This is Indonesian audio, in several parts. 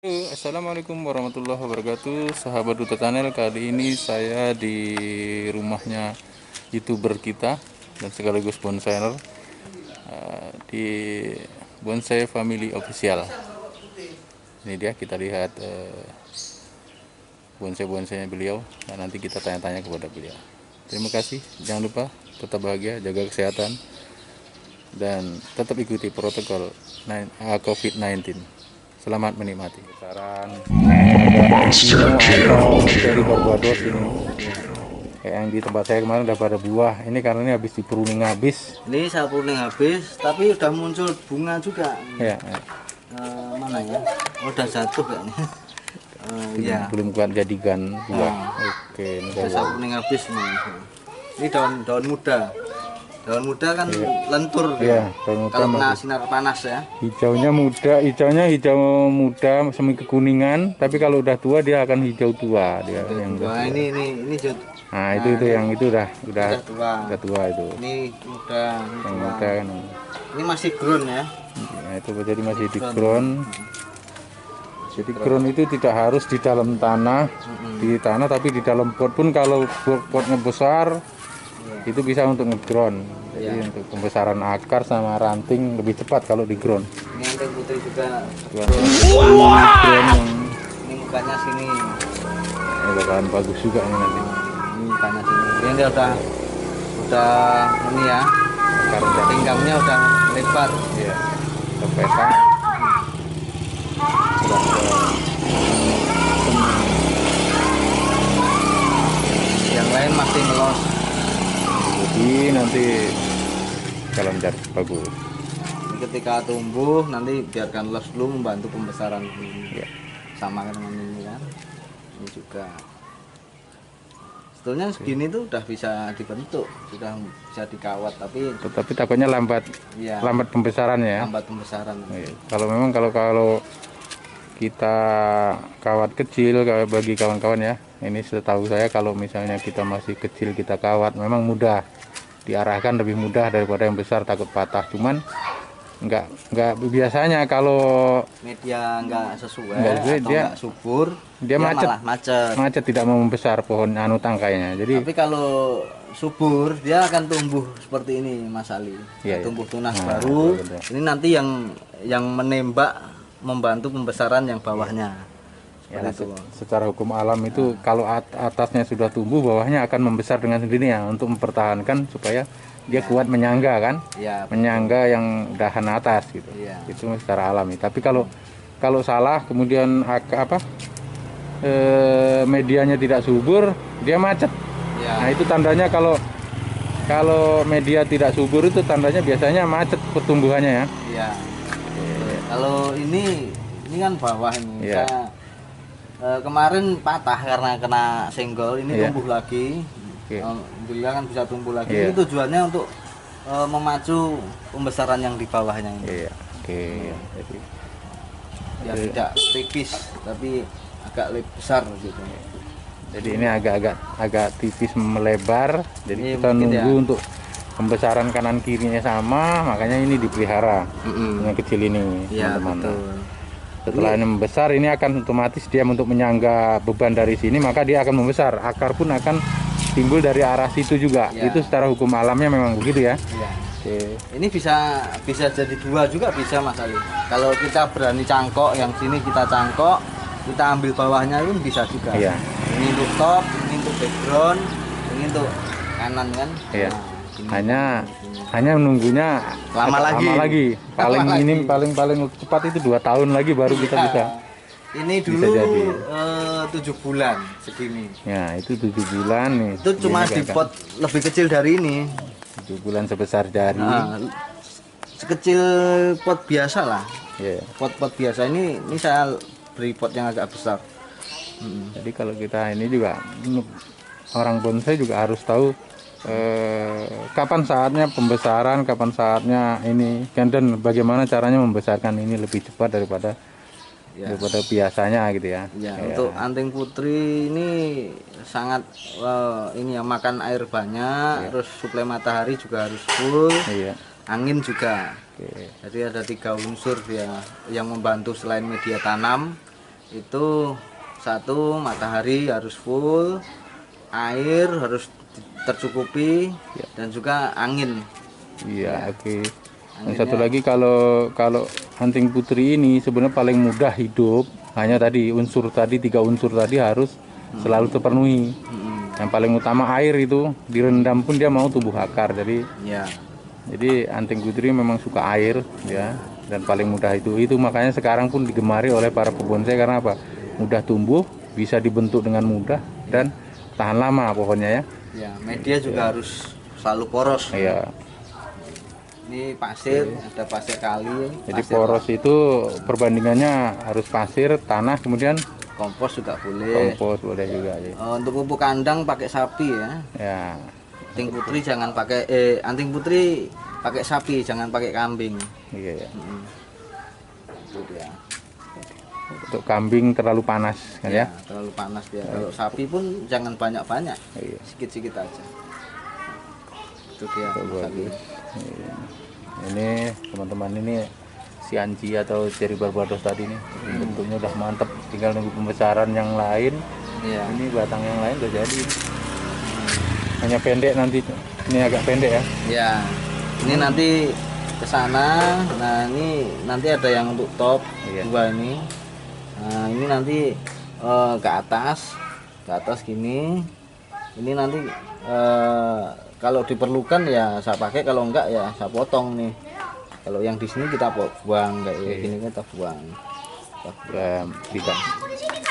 Assalamualaikum warahmatullahi wabarakatuh, sahabat Duta Channel. Kali ini saya di rumahnya YouTuber kita dan sekaligus bonsaier, di Bonsai Family Official. Ini dia, kita lihat bonsai-bonsainya beliau dan nanti kita tanya-tanya kepada beliau. Terima kasih, jangan lupa tetap bahagia, jaga kesehatan dan tetap ikuti protokol COVID-19. Selamat menikmati. Saran dari Barbados ini. Kayak yang di tempat saya kemarin udah pada buah. Ini karena ini habis di pruning habis. Ini saya pruning habis, tapi udah muncul bunga juga. Ya. Mana ya? Udah jatuh kayaknya. Ya. Belum kuat jadikan buah. Oke, ini Udah saya pruning habis nih. Ini daun muda. Daun muda kan lentur. Iya, daun muda kalau kena sinar panas ya. Hijaunya hijau muda semi kekuningan, tapi kalau udah tua dia akan hijau tua dia. Yang Wah, ini jut. Nah, itu yang itu udah tua itu. Ini muda, yang muda kan. Ini masih ground ya. Nah, itu jadi masih di ground. Jadi ground itu tidak harus di dalam tanah, tapi di dalam pot pun kalau potnya besar itu bisa untuk nge-ground. Jadi untuk pembesaran akar sama ranting lebih cepat kalau di ground. Ini anting putri juga. Ini mukanya sini. Ini bakalan bagus juga ini nanti. Ini mukanya sini. Ini dia udah ini ya. Akar pinggangnya udah lebar. Iya. Terpesa. Yang lain masih melos. Jadi nanti kalau jadi bagus. Ketika tumbuh nanti biarkan los dulu membantu pembesaran ini. Ya. Sama dengan ini kan. Ini juga. Sebetulnya segini tuh udah bisa dibentuk, sudah bisa dikawat, tapi takutnya lambat. Ya, lambat pembesarannya ya. Lambat pembesaran. Ya. Kalau memang kalau kita kawat kecil bagi kawan-kawan ya, ini setahu saya kalau misalnya kita masih kecil kita kawat memang mudah diarahkan, lebih mudah daripada yang besar takut patah. Cuman enggak biasanya kalau media enggak sesuai atau enggak subur dia macet tidak mau membesar pohon tangkainya. Jadi tapi kalau subur dia akan tumbuh seperti ini Mas Ali. Tumbuh tunas baru. Ini nanti yang menembak membantu pembesaran yang bawahnya. Ya, secara hukum alam itu kalau atasnya sudah tumbuh, bawahnya akan membesar dengan sendirinya untuk mempertahankan supaya dia kuat menyangga kan, menyangga yang dahan atas gitu. Itu secara alami. Tapi kalau salah kemudian medianya tidak subur, dia macet. Nah itu tandanya kalau media tidak subur itu tandanya biasanya macet pertumbuhannya ya. Kalau ini kan bawah ini. Kemarin patah karena kena senggol, ini tumbuh lagi. Alhamdulillah kan bisa tumbuh lagi. Ini tujuannya untuk memacu pembesaran yang di bawahnya ini. Jadi ya tidak tipis tapi agak lebih besar gitu. Jadi ini agak tipis melebar. Jadi kita nunggu untuk pembesaran kanan kirinya sama, makanya ini dipelihara. Yang kecil ini, teman-teman. Setelah ini membesar, ini akan otomatis dia untuk menyangga beban dari sini, maka dia akan membesar. Akar pun akan timbul dari arah situ juga. Itu secara hukum alamnya memang begitu ya. Ini bisa jadi dua juga bisa Mas Ali. Kalau kita berani cangkok, yang sini kita cangkok, kita ambil bawahnya pun bisa juga. Ini untuk top, ini untuk background, ini untuk kanan kan. Hanya menunggunya lama lagi. Paling cepat itu 2 tahun lagi baru kita bisa. Ini dulu 7 bulan segini. Ya, itu 7 bulan nih. Itu cuma di pot lebih kecil dari ini. 7 bulan sebesar jari. Sekecil pot biasa lah. Pot biasa ini saya beri pot yang agak besar. Jadi kalau kita ini juga orang bonsai juga harus tahu kapan saatnya pembesaran, kapan saatnya ini dan bagaimana caranya membesarkan ini lebih cepat daripada biasanya gitu ya. Untuk anting putri ini sangat ini ya, makan air banyak, terus suplai matahari juga harus full, angin juga. Jadi ada 3 unsur dia yang membantu selain media tanam, itu satu, matahari harus full, air harus tercukupi, ya. Dan juga angin. Iya, ya. Oke. Dan satu lagi kalau anting putri ini sebenarnya paling mudah hidup, hanya tadi unsur tadi 3 unsur tadi harus selalu terpenuhi. Yang paling utama air itu direndam pun dia mau tumbuh akar. Jadi ya. Jadi anting putri memang suka air ya, dan paling mudah itu makanya sekarang pun digemari oleh para pebonsai karena apa? Mudah tumbuh, bisa dibentuk dengan mudah dan tahan lama pohonnya ya. Ya, media juga harus selalu poros. Iya. Ini pasir, ada pasir kali. Jadi poros itu perbandingannya harus pasir, tanah, kemudian kompos juga boleh. Kompos boleh juga. Ya. Untuk pupuk kandang pakai sapi ya. Ya. Anting putri jangan pakai anting putri pakai sapi, jangan pakai kambing. Iya ya. Itu dia. Untuk kambing terlalu panas kan ya? Terlalu panas dia. Kalau sapi pun jangan banyak-banyak. Iya. Sikit-sikit aja. Itu dia. Bagus. Ini teman-teman, ini si Anji atau Cherry Barbados tadi nih bentuknya udah mantep, tinggal nunggu pembesaran yang lain. Iya. Ini batang yang lain udah jadi. Hanya pendek nanti, ini agak pendek ya? Ya, ini nanti ke sana. Nah ini nanti ada yang untuk top. Iya. 2 ini. Nah ini nanti ke atas gini. Ini nanti kalau diperlukan ya saya pakai, kalau enggak ya saya potong nih. Kalau yang di sini kita buang kayak gini, kita buang. Ya,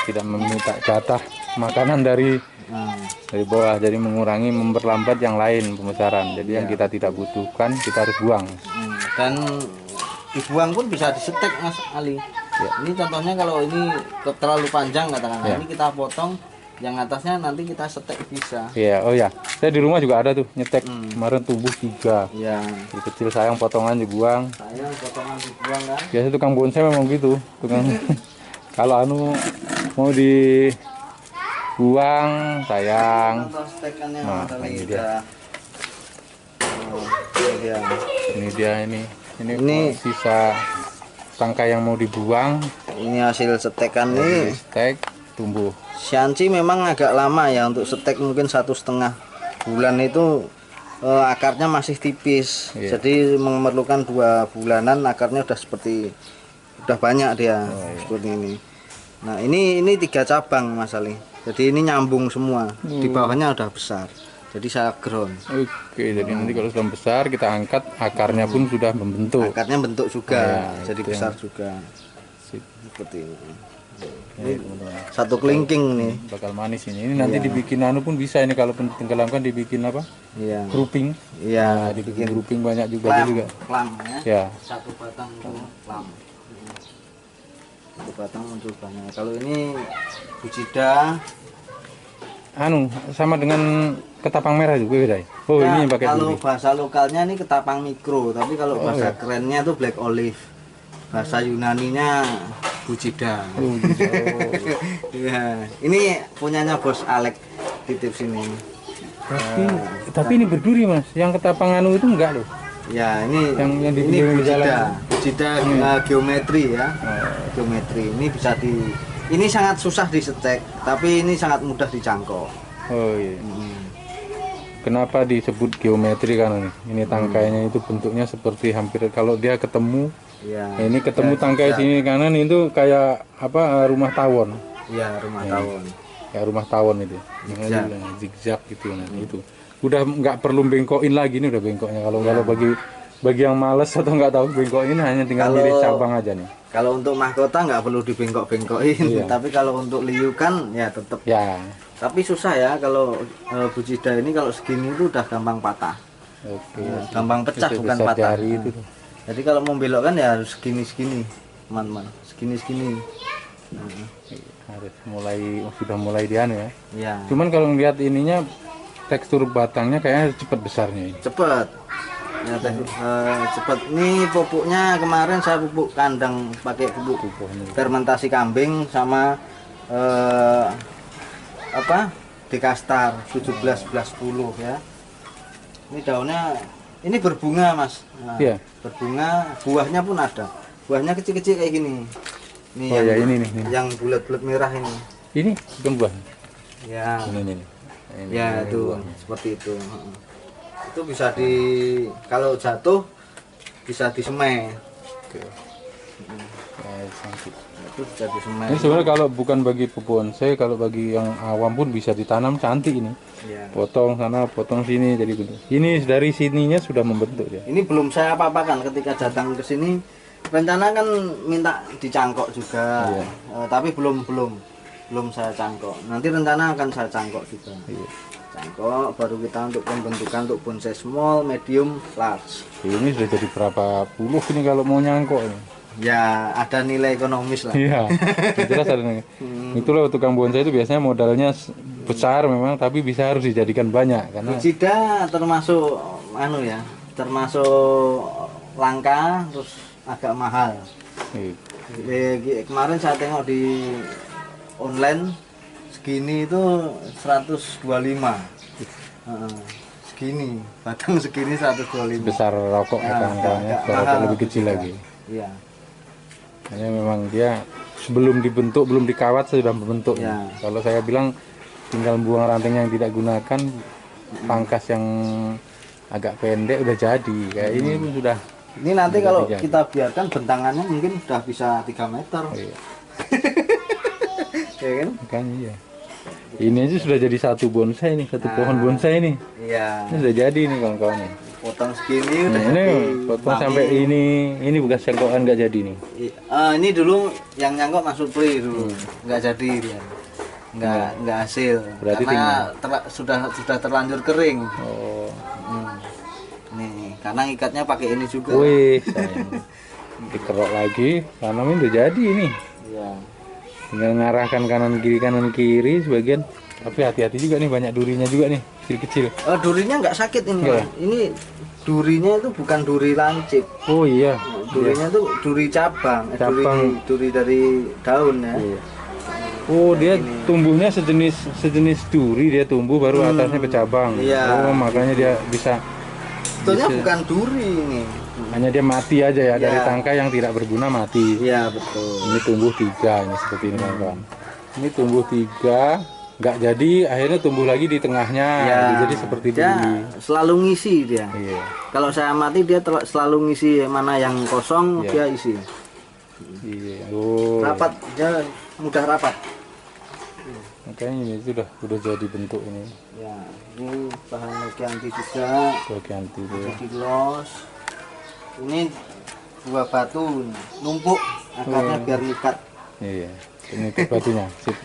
tidak meminta jatah makanan dari bawah, jadi mengurangi, memperlambat yang lain pembesaran. Jadi yang kita tidak butuhkan kita harus buang. Dan dibuang pun bisa disetek Mas Ali. Ya. Ini contohnya kalau ini terlalu panjang katakanlah, ini kita potong, yang atasnya nanti kita setek bisa. Iya, oh ya. Saya di rumah juga ada tuh nyetek. Kemarin tumbuh 3. Iya. Kecil sayang, potongan dibuang. Sayang potongan dibuang kan. Biasa tukang bonsai memang gitu, tukang. Kalau mau dibuang sayang. Nah, ini dia. Ini dia ini sisa tangkai yang mau dibuang. Ini hasil setekan nih. Setek tumbuh. Sianci memang agak lama ya untuk setek, mungkin 1,5 bulan itu akarnya masih tipis. Jadi memerlukan 2 bulanan akarnya udah banyak dia seperti ini. Nah ini 3 cabang Mas Ali. Jadi ini nyambung semua. Di bawahnya udah besar. Jadi saya ground. Oke, jadi nanti kalau sudah besar kita angkat, akarnya pun sudah membentuk. Akarnya bentuk juga, jadi besar juga. Seperti ini. Ini satu kelingking nih. Bakal manis ini. Ini nanti dibikin pun bisa ini, kalau tenggelamkan dibikin apa? Iya. Grouping. Iya. Nah, dibikin grouping banyak juga. Plam ya. Satu batang untuk plam. Satu batang untuk banyak. Kalau ini bujida. Sama dengan ketapang merah juga beda. Oh nah, ini pakai. Kalau bahasa lokalnya ini ketapang mikro, tapi kalau bahasa kerennya itu black olive. Bahasa Yunaninya bujida. Ya, ini punyanya Bos Alek, titip sini. Tapi ini berduri Mas. Yang ketapang itu enggak loh. Ya, ini bujida geometri ya. Geometri. Ini bisa ini sangat susah disetek, tapi ini sangat mudah dicangkok. Oh iya. Kenapa disebut geometri kan ini tangkainya itu bentuknya seperti hampir kalau dia ketemu. Ya, ini ketemu tangkai sini kanan itu kayak apa, rumah tawon. Iya, rumah tawon. Ya rumah tawon itu. Zigzag gitu itu. Udah nggak perlu bengkokin lagi, ini udah bengkoknya. Kalau bagi yang males atau nggak tahu bengkokin, hanya tinggal milih cabang aja nih. Kalau untuk mahkota nggak perlu dibengkok-bengkokin, tapi kalau untuk liukan ya tetap. Ya. Tapi susah ya kalau bujida ini, kalau segini itu udah gampang patah. Oke. Gampang pecah, bukan patah. Jadi kalau mau belokkan ya harus segini-segini, teman-teman. Segini-segini. Harus sudah mulai dia ya. Ya. Cuman kalau ngeliat ininya, tekstur batangnya kayaknya cepet besarnya ini. Cepet. Ya, cepet. Ini pupuknya kemarin saya pupuk kandang pakai pupuk fermentasi kambing sama Dekastar 17/10 ya. Ini daunnya ini berbunga Mas. Nah, berbunga, buahnya pun ada. Buahnya kecil-kecil kayak gini. Ini oh ya, ini nih. Yang bulat-bulat merah ini. Ini bukan buah. Ya. Ini. Ya itu seperti itu. Itu bisa kalau jatuh bisa disemai. Oke. Itu bisa disemai. Ini sebenarnya kalau bukan bagi pebonsai, kalau bagi yang awam pun bisa ditanam, cantik ini. Ya. Potong sana, potong sini, jadi bentuk. Ini dari sininya sudah membentuk ya. Ini belum saya apa-apakan ketika datang ke sini. Rencana kan minta dicangkok juga, iya. Tapi belum saya cangkok. Nanti rencana akan saya cangkok juga. Iya. Cangkok baru kita untuk pembentukan untuk bonsai small, medium, large. Ini sudah jadi berapa puluh ini kalau mau nyangkok ini. Ya ada nilai ekonomis lah. Iya, jelas ada nilai. Itulah tukang bonsai itu biasanya modalnya besar memang, tapi bisa harus dijadikan banyak karena. Fujida termasuk termasuk langka, terus agak mahal. Kemarin saya tengok di online segini itu 125. Segini, batang segini 125. Besar rokok kawan-kawannya, rokok lebih kecil lagi. Iya. Hanya memang dia sebelum dibentuk, belum dikawat sudah membentuk. Ya. Kalau saya bilang tinggal buang ranting yang tidak gunakan, pangkas yang agak pendek udah jadi. Kayak ini pun sudah. Ini nanti kalau kita biarkan bentangannya mungkin sudah bisa 3 meter. Oh, iya. Ya kan? Kan iya. Ini aja sudah jadi satu bonsai nih, satu pohon bonsai nih. Iya. Ini sudah jadi nih kawan-kawan nih. Potong segini udah ini potong sampai ini bekas cangkokan nggak jadi nih. Ini dulu yang nyangkok masuk pli dulu. Nggak jadi dia. Nggak hasil. Berarti karena sudah terlanjur kering. Oh. Nih, karena ikatnya pakai ini juga. Wih, sayang. Dikerok lagi, tanamin udah jadi ini. Iya. Tinggal ngarahkan kanan kiri sebagian. Tapi hati-hati juga nih, banyak durinya juga nih, kecil-kecil. Durinya nggak sakit ini. Ya? Ini durinya itu bukan duri lancip. Oh iya. Durinya itu duri cabang. Duri dari daun ya. Iya. Oh, dia tumbuhnya sejenis duri, dia tumbuh baru atasnya bercabang. Iya. Oh, makanya dia bisa. Sebetulnya bukan duri ini. Hanya dia mati aja ya, dari tangkai yang tidak berguna mati. Iya betul. Ini tumbuh 3 ini seperti ini kawan. Ini tumbuh 3, nggak jadi, akhirnya tumbuh lagi di tengahnya. Jadi seperti dia duri. Selalu ngisi dia. Iya. Kalau saya mati dia selalu ngisi, mana yang kosong dia isi. Iya. Oh. Rapat, dia mudah rapat. Makanya ini sudah jadi bentuk ini. Ya, ini bahan logianti juga. Logianti itu. Jadi los. Ini buah batu numpuk akarnya biar likat. Iya. Ini batunya. Sip.